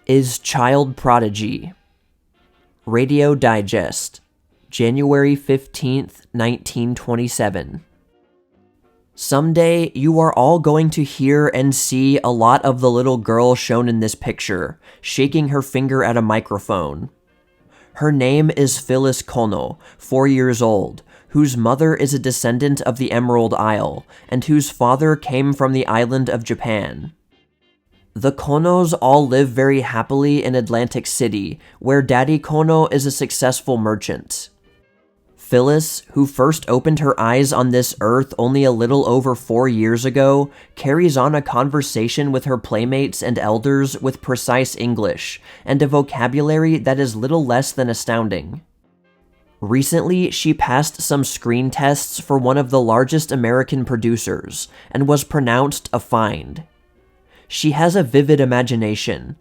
is child prodigy. Radio Digest, January 15th, 1927. Someday, you are all going to hear and see a lot of the little girl shown in this picture, shaking her finger at a microphone. Her name is Phyllis Kono, 4 years old, whose mother is a descendant of the Emerald Isle, and whose father came from the island of Japan. The Konos all live very happily in Atlantic City, where Daddy Kono is a successful merchant. Phyllis, who first opened her eyes on this earth only a little over 4 years ago, carries on a conversation with her playmates and elders with precise English, and a vocabulary that is little less than astounding. Recently, she passed some screen tests for one of the largest American producers, and was pronounced a find. She has a vivid imagination.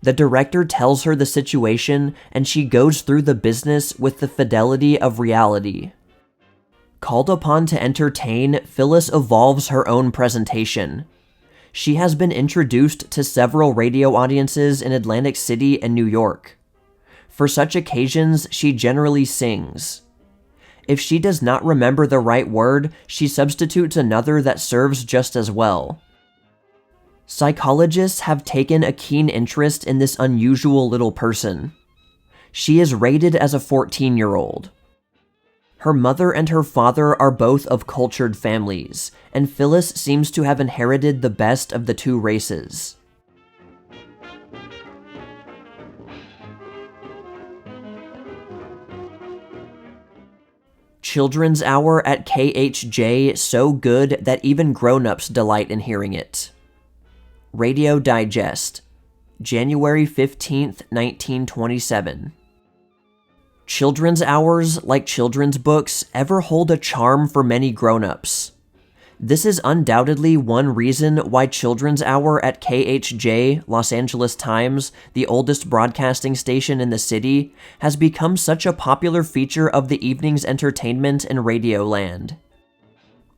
The director tells her the situation, and she goes through the business with the fidelity of reality. Called upon to entertain, Phyllis evolves her own presentation. She has been introduced to several radio audiences in Atlantic City and New York. For such occasions, she generally sings. If she does not remember the right word, she substitutes another that serves just as well. Psychologists have taken a keen interest in this unusual little person. She is rated as a 14-year-old. Her mother and her father are both of cultured families, and Phyllis seems to have inherited the best of the two races. Children's Hour at KHJ so good that even grown-ups delight in hearing it. Radio Digest, January 15th, 1927. Children's hours, like children's books, ever hold a charm for many grown-ups. This is undoubtedly one reason why Children's Hour at KHJ, Los Angeles Times, the oldest broadcasting station in the city, has become such a popular feature of the evening's entertainment in Radioland.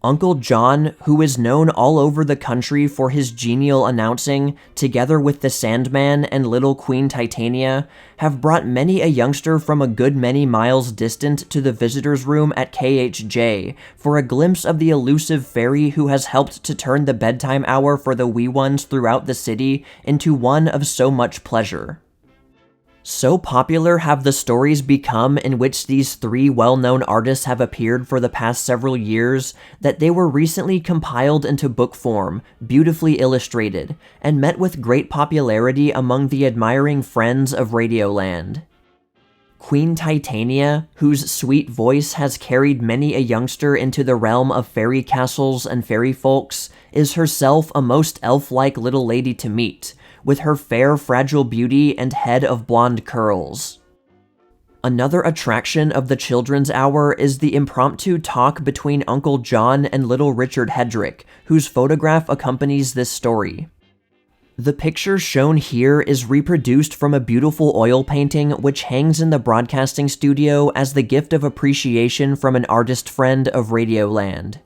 Uncle John, who is known all over the country for his genial announcing, together with the Sandman and Little Queen Titania, have brought many a youngster from a good many miles distant to the visitor's room at KHJ for a glimpse of the elusive fairy who has helped to turn the bedtime hour for the wee ones throughout the city into one of so much pleasure. So popular have the stories become in which these three well-known artists have appeared for the past several years that they were recently compiled into book form, beautifully illustrated, and met with great popularity among the admiring friends of Radioland. Queen Titania, whose sweet voice has carried many a youngster into the realm of fairy castles and fairy folks, is herself a most elf-like little lady to meet, with her fair, fragile beauty and head of blonde curls. Another attraction of the Children's Hour is the impromptu talk between Uncle John and Little Richard Hedrick, whose photograph accompanies this story. The picture shown here is reproduced from a beautiful oil painting which hangs in the broadcasting studio as the gift of appreciation from an artist friend of Radioland.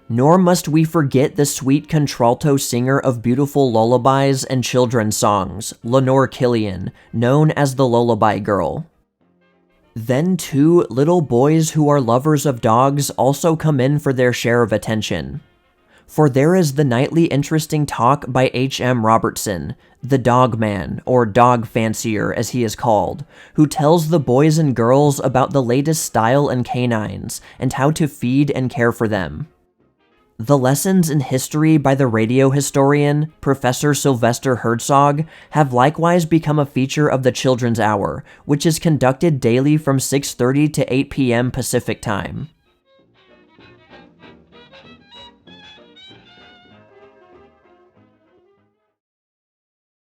Nor must we forget the sweet contralto singer of beautiful lullabies and children's songs, Lenore Killian, known as the Lullaby Girl. Then too, little boys who are lovers of dogs also come in for their share of attention. For there is the nightly interesting talk by H.M. Robertson, the dog man, or dog fancier as he is called, who tells the boys and girls about the latest style in canines and how to feed and care for them. The lessons in history by the radio historian, Professor Sylvester Herzog, have likewise become a feature of the Children's Hour, which is conducted daily from 6:30 to 8 p.m. Pacific Time.